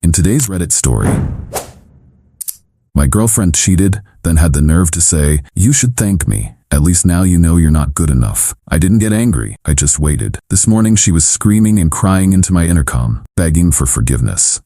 In today's Reddit story, my girlfriend cheated, then had the nerve to say, "You should thank me. At least now you know you're not good enough." I didn't get angry, I just waited. This morning she was screaming and crying into my intercom, begging for forgiveness.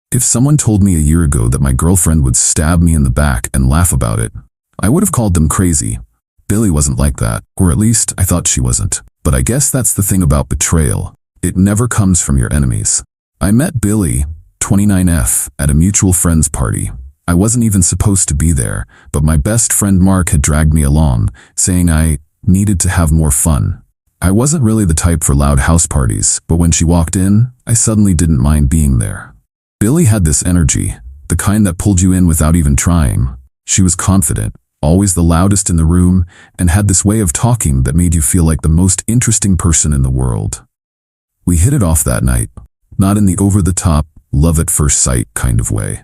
If someone told me a year ago that my girlfriend would stab me in the back and laugh about it, I would have called them crazy. Billy wasn't like that, or at least I thought she wasn't. But I guess that's the thing about betrayal. It never comes from your enemies. I met Billy, 29F, at a mutual friend's party. I wasn't even supposed to be there, but my best friend Mark had dragged me along, saying I needed to have more fun. I wasn't really the type for loud house parties, but when she walked in, I suddenly didn't mind being there. Billy had this energy, the kind that pulled you in without even trying. She was confident, always the loudest in the room, and had this way of talking that made you feel like the most interesting person in the world. We hit it off that night, not in the over-the-top, love-at-first-sight kind of way.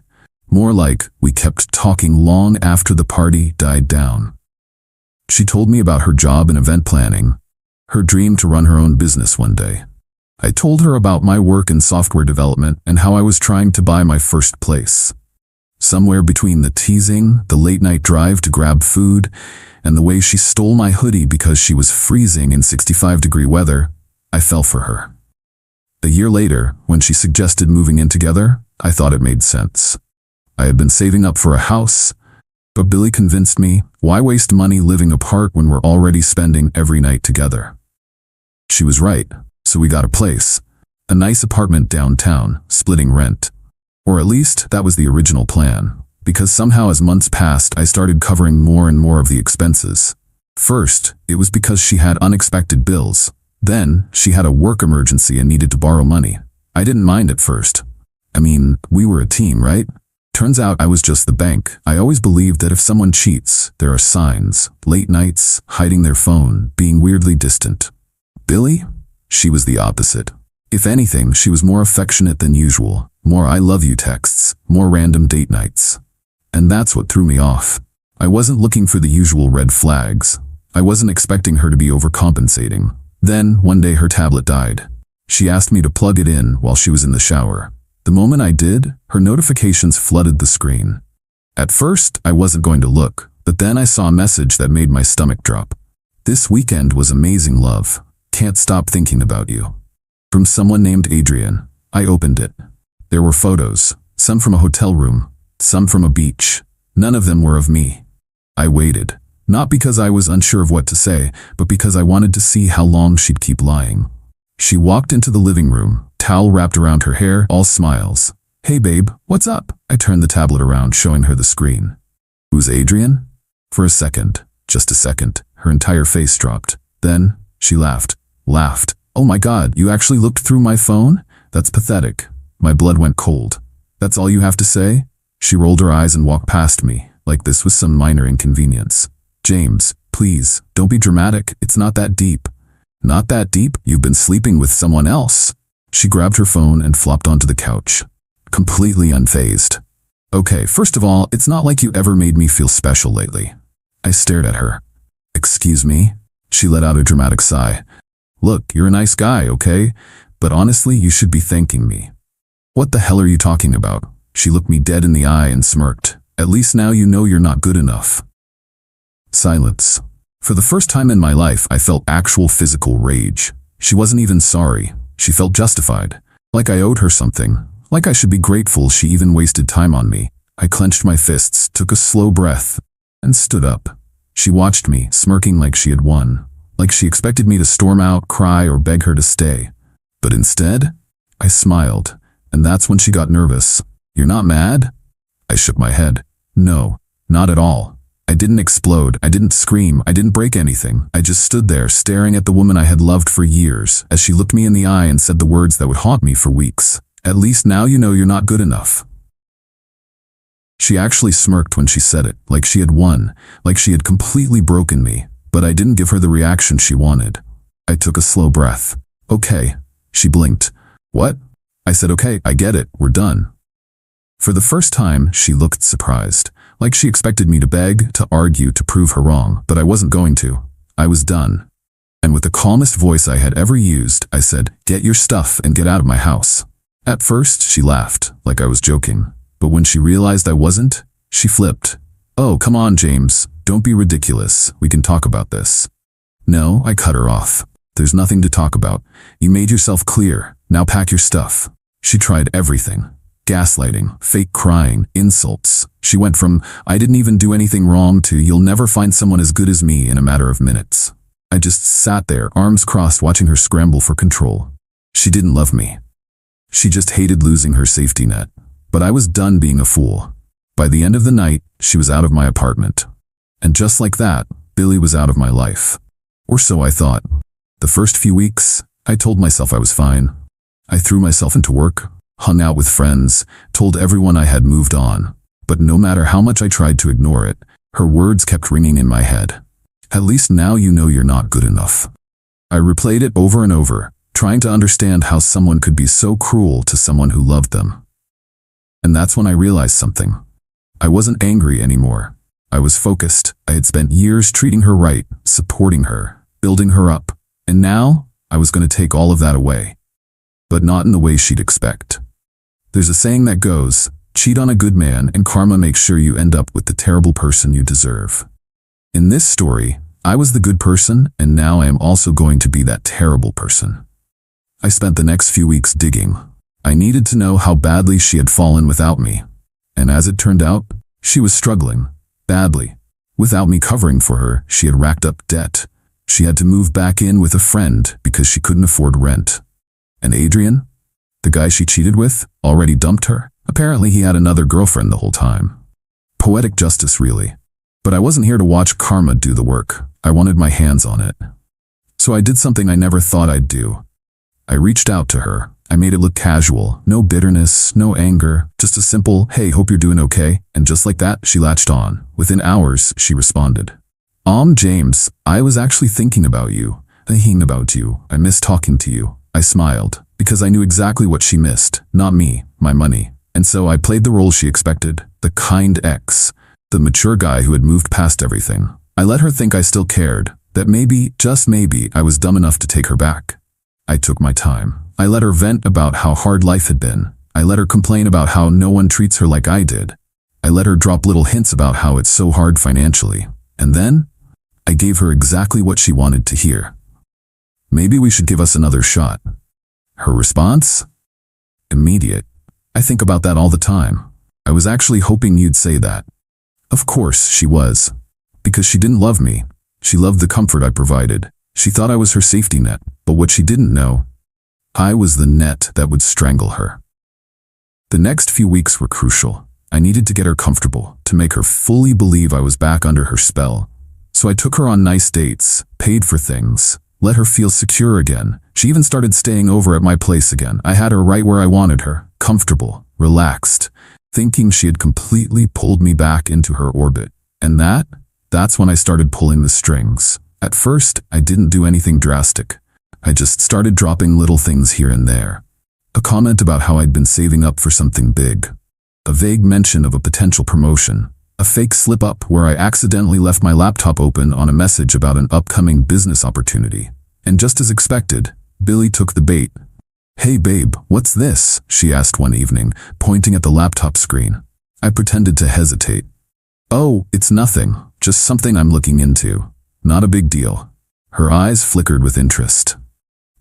More like we kept talking long after the party died down. She told me about her job in event planning, her dream to run her own business one day. I told her about my work in software development and how I was trying to buy my first place. Somewhere between the teasing, the late-night drive to grab food, and the way she stole my hoodie because she was freezing in 65-degree weather, I fell for her. A year later, when she suggested moving in together, I thought it made sense. I had been saving up for a house, but Billy convinced me, why waste money living apart when we're already spending every night together? She was right, so we got a place. A nice apartment downtown, splitting rent. Or at least, that was the original plan, because somehow as months passed, I started covering more and more of the expenses. First, it was because she had unexpected bills. Then, she had a work emergency and needed to borrow money. I didn't mind at first. I mean, we were a team, right? Turns out I was just the bank. I always believed that if someone cheats, there are signs. Late nights, hiding their phone, being weirdly distant. Billy? She was the opposite. If anything, she was more affectionate than usual. More I love you texts, more random date nights. And that's what threw me off. I wasn't looking for the usual red flags. I wasn't expecting her to be overcompensating. Then, one day her tablet died. She asked me to plug it in while she was in the shower. The moment I did, her notifications flooded the screen. At first, I wasn't going to look, but then I saw a message that made my stomach drop. "This weekend was amazing, love. Can't stop thinking about you." From someone named Adrian. I opened it. There were photos, some from a hotel room, some from a beach. None of them were of me. I waited, not because I was unsure of what to say, but because I wanted to see how long she'd keep lying. She walked into the living room, towel wrapped around her hair, all smiles. "Hey babe, what's up?" I turned the tablet around, showing her the screen. "Who's Adrian?" For a second, just a second, her entire face dropped. Then, she laughed. "Oh my God, you actually looked through my phone? That's pathetic." My blood went cold. "That's all you have to say?" She rolled her eyes and walked past me, like this was some minor inconvenience. "James, please, don't be dramatic, it's not that deep." "Not that deep? You've been sleeping with someone else." She grabbed her phone and flopped onto the couch, completely unfazed. "Okay, first of all, it's not like you ever made me feel special lately." I stared at her. "Excuse me?" She let out a dramatic sigh. "Look, you're a nice guy, okay? But honestly, you should be thanking me." "What the hell are you talking about?" She looked me dead in the eye and smirked. "At least now you know you're not good enough." Silence. For the first time in my life, I felt actual physical rage. She wasn't even sorry. She felt justified. Like I owed her something. Like I should be grateful she even wasted time on me. I clenched my fists, took a slow breath, and stood up. She watched me, smirking like she had won. Like she expected me to storm out, cry, or beg her to stay. But instead, I smiled, and that's when she got nervous. "You're not mad?" I shook my head. "No, not at all." I didn't explode, I didn't scream, I didn't break anything. I just stood there staring at the woman I had loved for years as she looked me in the eye and said the words that would haunt me for weeks. "At least now you know you're not good enough." She actually smirked when she said it, like she had won, like she had completely broken me, but I didn't give her the reaction she wanted. I took a slow breath. "Okay." She blinked. "What?" I said, "Okay, I get it, we're done." For the first time, she looked surprised. Like she expected me to beg, to argue, to prove her wrong, but I wasn't going to. I was done. And with the calmest voice I had ever used, I said, "Get your stuff and get out of my house." At first, she laughed, like I was joking. But when she realized I wasn't, she flipped. "Oh, come on, James. Don't be ridiculous. We can talk about this." "No," I cut her off. "There's nothing to talk about. You made yourself clear. Now pack your stuff." She tried everything. Gaslighting, fake crying, insults. She went from, "I didn't even do anything wrong," to, "You'll never find someone as good as me," in a matter of minutes. I just sat there, arms crossed, watching her scramble for control. She didn't love me. She just hated losing her safety net. But I was done being a fool. By the end of the night, she was out of my apartment. And just like that, Billy was out of my life. Or so I thought. The first few weeks, I told myself I was fine. I threw myself into work, hung out with friends, told everyone I had moved on. But no matter how much I tried to ignore it, her words kept ringing in my head. "At least now you know you're not good enough." I replayed it over and over, trying to understand how someone could be so cruel to someone who loved them. And that's when I realized something. I wasn't angry anymore. I was focused. I had spent years treating her right, supporting her, building her up. And now, I was going to take all of that away. But not in the way she'd expect. There's a saying that goes, cheat on a good man and karma makes sure you end up with the terrible person you deserve. In this story, I was the good person, and now I am also going to be that terrible person. I spent the next few weeks digging. I needed to know how badly she had fallen without me. And as it turned out, she was struggling, badly. Without me covering for her, she had racked up debt. She had to move back in with a friend because she couldn't afford rent. And Adrian, the guy she cheated with, already dumped her. Apparently he had another girlfriend the whole time. Poetic justice, really. But I wasn't here to watch karma do the work. I wanted my hands on it. So I did something I never thought I'd do. I reached out to her. I made it look casual. No bitterness, no anger. Just a simple, "Hey, hope you're doing okay." And just like that, she latched on. Within hours, she responded. James, I was actually thinking about you. I miss talking to you." I smiled, because I knew exactly what she missed. Not me, my money. And so I played the role she expected. The kind ex. The mature guy who had moved past everything. I let her think I still cared. That maybe, just maybe, I was dumb enough to take her back. I took my time. I let her vent about how hard life had been. I let her complain about how no one treats her like I did. I let her drop little hints about how it's so hard financially. And then, I gave her exactly what she wanted to hear. "Maybe we should give us another shot." Her response? Immediate. I think about that all the time. I was actually hoping you'd say that. Of course she was. Because she didn't love me. She loved the comfort I provided. She thought I was her safety net. But what she didn't know, I was the net that would strangle her. The next few weeks were crucial. I needed to get her comfortable, to make her fully believe I was back under her spell. So I took her on nice dates, paid for things, let her feel secure again. She even started staying over at my place again. I had her right where I wanted her, comfortable, relaxed, thinking she had completely pulled me back into her orbit. And that's when I started pulling the strings. At first, I didn't do anything drastic. I just started dropping little things here and there. A comment about how I'd been saving up for something big. A vague mention of a potential promotion. A fake slip-up where I accidentally left my laptop open on a message about an upcoming business opportunity. And just as expected, Billy took the bait. "Hey babe, what's this?" she asked one evening, pointing at the laptop screen. I pretended to hesitate. "Oh, it's nothing, just something I'm looking into. Not a big deal." Her eyes flickered with interest.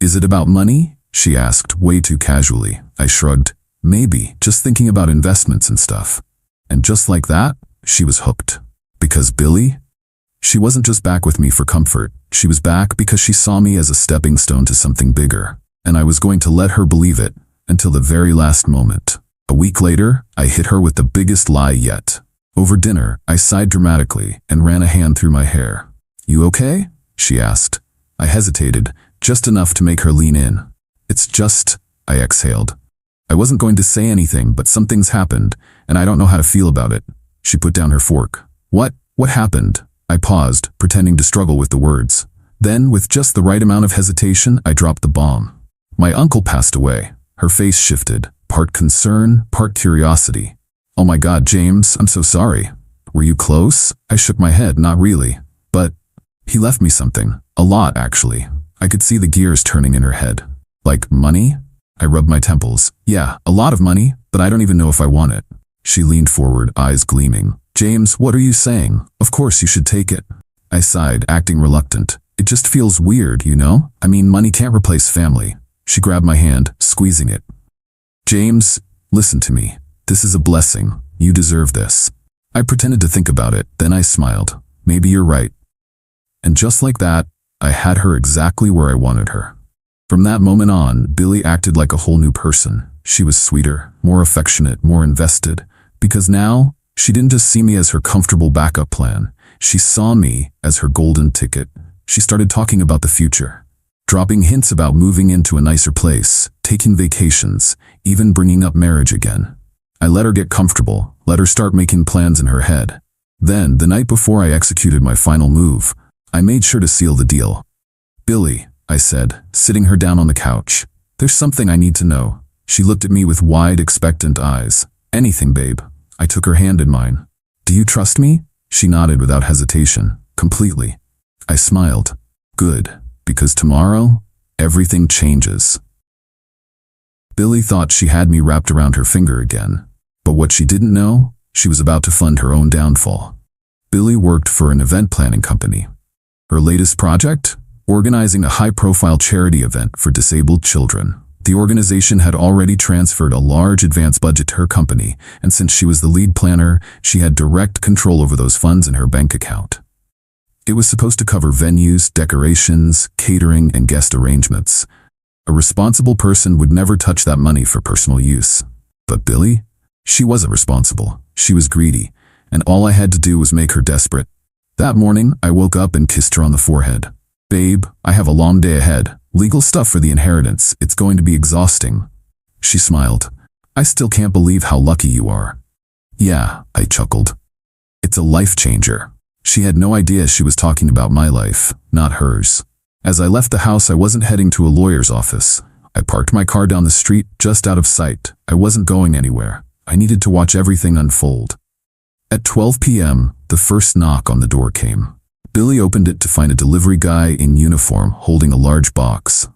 "Is it about money?" she asked, way too casually. I shrugged. "Maybe, just thinking about investments and stuff." And just like that, she was hooked. Because Billy? She wasn't just back with me for comfort. She was back because she saw me as a stepping stone to something bigger. And I was going to let her believe it, until the very last moment. A week later, I hit her with the biggest lie yet. Over dinner, I sighed dramatically and ran a hand through my hair. "You okay?" she asked. I hesitated, just enough to make her lean in. "It's just," I exhaled. I wasn't going to say anything, but something's happened, and I don't know how to feel about it. She put down her fork. What happened?" I paused, pretending to struggle with the words. Then, with just the right amount of hesitation, I dropped the bomb. "My uncle passed away." Her face shifted, part concern, part curiosity. "Oh my God, James, I'm so sorry. Were you close?" I shook my head, "Not really. But he left me something. A lot, actually." I could see the gears turning in her head. "Like money?" I rubbed my temples. Yeah, a lot of money, but I don't even know if I want it. She leaned forward, eyes gleaming. James, what are you saying? Of course you should take it. I sighed, acting reluctant. It just feels weird, you know? I mean, money can't replace family. She grabbed my hand, squeezing it. James, listen to me. This is a blessing. You deserve this. I pretended to think about it, then I smiled. Maybe you're right. And just like that, I had her exactly where I wanted her. From that moment on, Billy acted like a whole new person. She was sweeter, more affectionate, more invested. Because now, she didn't just see me as her comfortable backup plan. She saw me as her golden ticket. She started talking about the future, dropping hints about moving into a nicer place, taking vacations, even bringing up marriage again. I let her get comfortable, let her start making plans in her head. Then, the night before I executed my final move, I made sure to seal the deal. Billy, I said, sitting her down on the couch. There's something I need to know. She looked at me with wide, expectant eyes. Anything, babe. I took her hand in mine. Do you trust me? She nodded without hesitation. Completely. I smiled. Good, because tomorrow, everything changes. Billy thought she had me wrapped around her finger again. But what she didn't know, she was about to fund her own downfall. Billy worked for an event planning company. Her latest project? Organizing a high-profile charity event for disabled children. The organization had already transferred a large advance budget to her company, and since she was the lead planner, she had direct control over those funds in her bank account. It was supposed to cover venues, decorations, catering, and guest arrangements. A responsible person would never touch that money for personal use. But Billy? She wasn't responsible. She was greedy, and all I had to do was make her desperate. That morning, I woke up and kissed her on the forehead. Babe, I have a long day ahead. Legal stuff for the inheritance. It's going to be exhausting. She smiled. I still can't believe how lucky you are. Yeah, I chuckled. It's a life changer. She had no idea she was talking about my life, not hers. As I left the house, I wasn't heading to a lawyer's office. I parked my car down the street, just out of sight. I wasn't going anywhere. I needed to watch everything unfold. At 12 p.m., the first knock on the door came. Billy opened it to find a delivery guy in uniform holding a large box.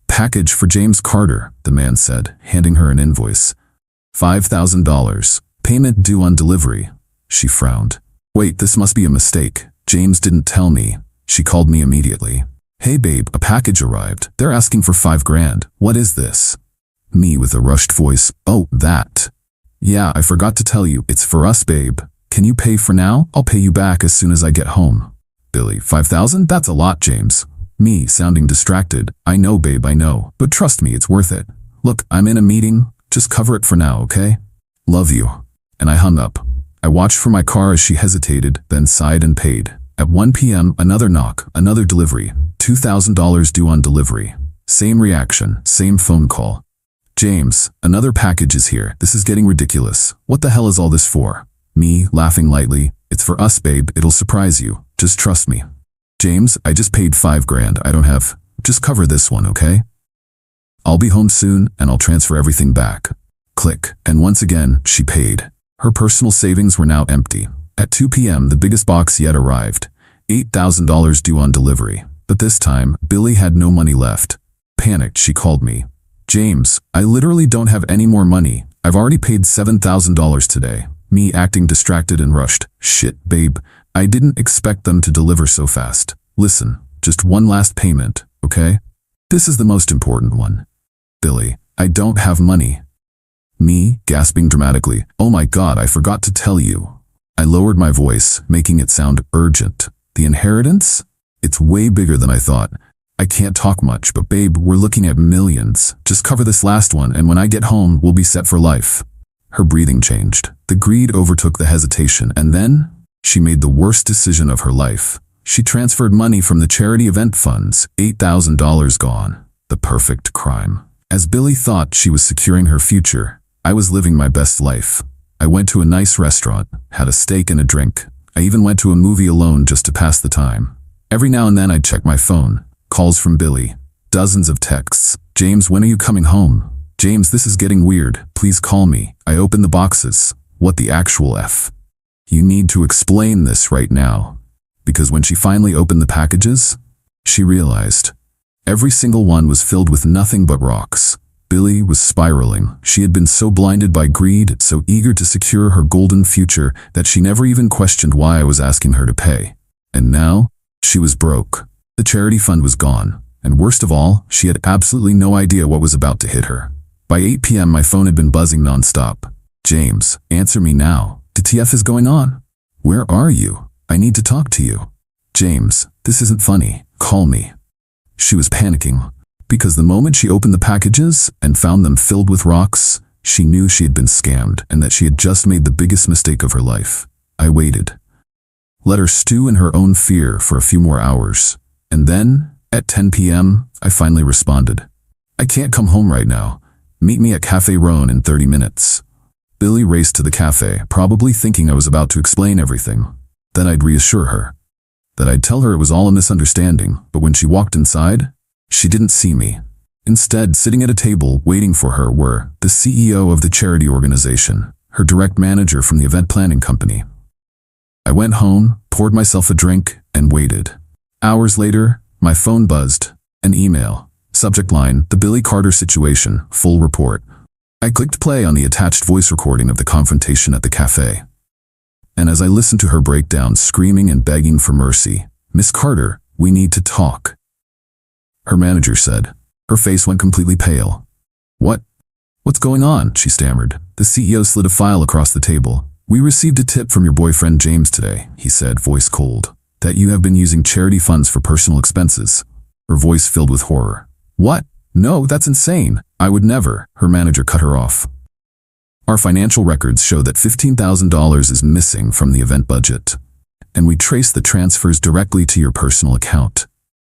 Package for James Carter, the man said, handing her an invoice. $5,000. Payment due on delivery. She frowned. Wait, this must be a mistake. James didn't tell me. She called me immediately. Hey babe, a package arrived. They're asking for $5,000. What is this? Me with a rushed voice. Oh, that. Yeah, I forgot to tell you. It's for us, babe. Can you pay for now? I'll pay you back as soon as I get home. Billy, 5,000? That's a lot, James. Me, sounding distracted. I know, babe, I know. But trust me, it's worth it. Look, I'm in a meeting. Just cover it for now, okay? Love you. And I hung up. I watched for my car as she hesitated, then sighed and paid. At 1 p.m., another knock, another delivery. $2,000 due on delivery. Same reaction, same phone call. James, another package is here. This is getting ridiculous. What the hell is all this for? Me, laughing lightly. It's for us, babe. It'll surprise you. Just trust me. James, I just paid $5,000. I don't have. Just cover this one, okay? I'll be home soon, and I'll transfer everything back. Click. And once again, she paid. Her personal savings were now empty. At 2 p.m., the biggest box yet arrived. $8,000 due on delivery. But this time, Billy had no money left. Panicked, she called me. James, I literally don't have any more money. I've already paid $7,000 today. Me acting distracted and rushed. Shit, babe. I didn't expect them to deliver so fast. Listen, just one last payment, okay? This is the most important one. Billy, I don't have money. Me, gasping dramatically. Oh my God, I forgot to tell you. I lowered my voice, making it sound urgent. The inheritance? It's way bigger than I thought. I can't talk much, but babe, we're looking at millions. Just cover this last one, and when I get home, we'll be set for life. Her breathing changed. The greed overtook the hesitation, and then she made the worst decision of her life. She transferred money from the charity event funds, $8,000 gone. The perfect crime. As Billy thought she was securing her future, I was living my best life. I went to a nice restaurant, had a steak and a drink. I even went to a movie alone just to pass the time. Every now and then I'd check my phone. Calls from Billy. Dozens of texts. James, when are you coming home? James, this is getting weird. Please call me. I opened the boxes. What the actual F? You need to explain this right now. Because when she finally opened the packages, she realized every single one was filled with nothing but rocks. Billy was spiraling. She had been so blinded by greed, so eager to secure her golden future, that she never even questioned why I was asking her to pay. And now, she was broke. The charity fund was gone. And worst of all, she had absolutely no idea what was about to hit her. By 8 p.m. my phone had been buzzing nonstop. James, answer me now. The TF is going on? Where are you? I need to talk to you. James, this isn't funny. Call me. She was panicking, because the moment she opened the packages and found them filled with rocks, she knew she had been scammed and that she had just made the biggest mistake of her life. I waited. Let her stew in her own fear for a few more hours. And then, at 10 p.m., I finally responded. I can't come home right now. Meet me at Café Rhone in 30 minutes. Billy raced to the cafe, probably thinking I was about to explain everything. Then I'd reassure her. That I'd tell her it was all a misunderstanding, but when she walked inside, she didn't see me. Instead, sitting at a table waiting for her were the CEO of the charity organization, her direct manager from the event planning company. I went home, poured myself a drink, and waited. Hours later, my phone buzzed. An email. Subject line, the Billy Carter situation, full report. I clicked play on the attached voice recording of the confrontation at the cafe. And as I listened to her breakdown, screaming and begging for mercy, Miss Carter, we need to talk. Her manager said. Her face went completely pale. What's going on? She stammered. The CEO slid a file across the table. We received a tip from your boyfriend James today, he said, voice cold, that you have been using charity funds for personal expenses. Her voice filled with horror. What? No, that's insane. I would never. Her manager cut her off. Our financial records show that $15,000 is missing from the event budget, and we traced the transfers directly to your personal account.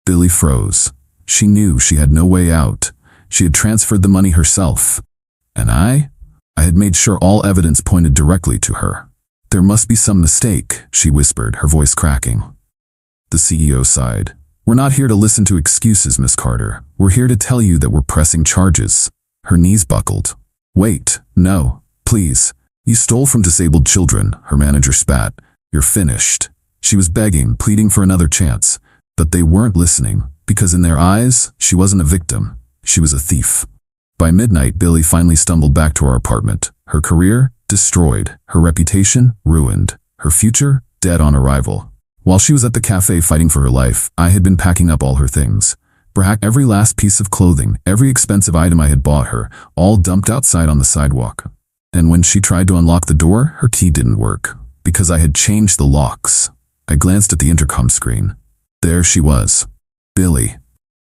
Billy froze. She knew she had no way out. She had transferred the money herself. And I had made sure all evidence pointed directly to her. There must be some mistake, she whispered, her voice cracking. The CEO sighed. We're not here to listen to excuses, Miss Carter. We're here to tell you that we're pressing charges. Her knees buckled. Wait, no, please. You stole from disabled children, her manager spat. You're finished. She was begging, pleading for another chance. But they weren't listening, because in their eyes, she wasn't a victim. She was a thief. By midnight, Billy finally stumbled back to our apartment. Her career, destroyed. Her reputation, ruined. Her future, dead on arrival. While she was at the cafe fighting for her life, I had been packing up all her things. Perhaps every last piece of clothing, every expensive item I had bought her, all dumped outside on the sidewalk. And when she tried to unlock the door, her key didn't work, because I had changed the locks. I glanced at the intercom screen. There she was. Billy.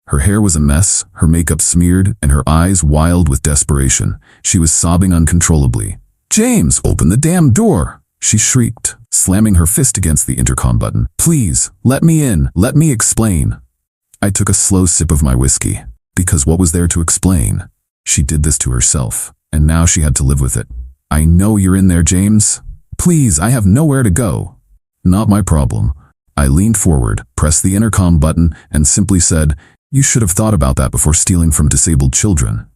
Her hair was a mess, her makeup smeared, and her eyes wild with desperation. She was sobbing uncontrollably. James, open the damn door! She shrieked, slamming her fist against the intercom button. Please, let me in, let me explain. I took a slow sip of my whiskey, because what was there to explain? She did this to herself, and now she had to live with it. I know you're in there, James. Please, I have nowhere to go. Not my problem. I leaned forward, pressed the intercom button, and simply said, you should have thought about that before stealing from disabled children.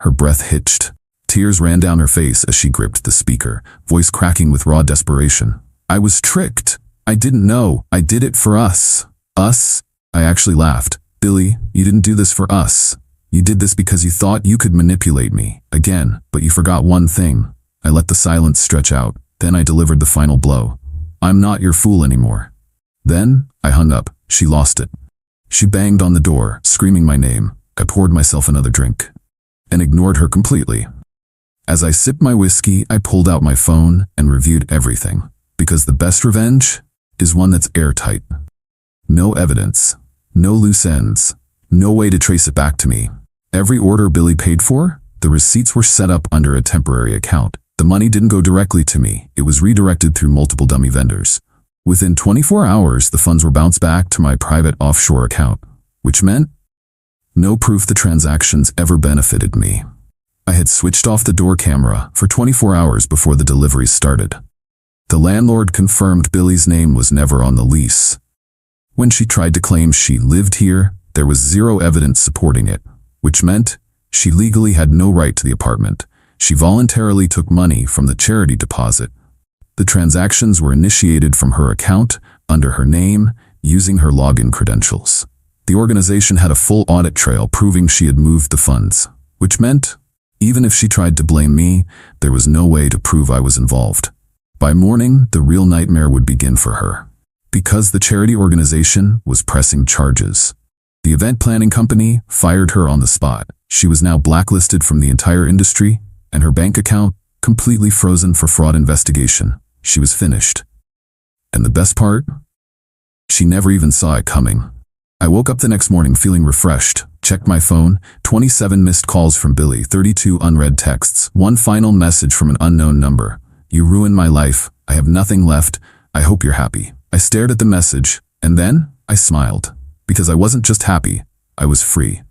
Her breath hitched. Tears ran down her face as she gripped the speaker, voice cracking with raw desperation. I was tricked. I didn't know. I did it for us. Us? I actually laughed. Billy, you didn't do this for us. You did this because you thought you could manipulate me. Again, but you forgot one thing. I let the silence stretch out. Then I delivered the final blow. I'm not your fool anymore. Then, I hung up. She lost it. She banged on the door, screaming my name. I poured myself another drink, and ignored her completely. As I sipped my whiskey, I pulled out my phone and reviewed everything, because the best revenge is one that's airtight. No evidence, no loose ends, no way to trace it back to me. Every order Billy paid for, the receipts were set up under a temporary account. The money didn't go directly to me. It was redirected through multiple dummy vendors. Within 24 hours, the funds were bounced back to my private offshore account, which meant no proof the transactions ever benefited me. I had switched off the door camera for 24 hours before the deliveries started. The landlord confirmed Billy's name was never on the lease. When she tried to claim she lived here, there was zero evidence supporting it, which meant she legally had no right to the apartment. She voluntarily took money from the charity deposit. The transactions were initiated from her account, under her name, using her login credentials. The organization had a full audit trail proving she had moved the funds, which meant, even if she tried to blame me, there was no way to prove I was involved. By morning, the real nightmare would begin for her. Because the charity organization was pressing charges. The event planning company fired her on the spot. She was now blacklisted from the entire industry, and her bank account completely frozen for fraud investigation. She was finished. And the best part? She never even saw it coming. I woke up the next morning feeling refreshed, checked my phone, 27 missed calls from Billy, 32 unread texts, one final message from an unknown number. You ruined my life. I have nothing left. I hope you're happy. I stared at the message, and then I smiled. Because I wasn't just happy, I was free.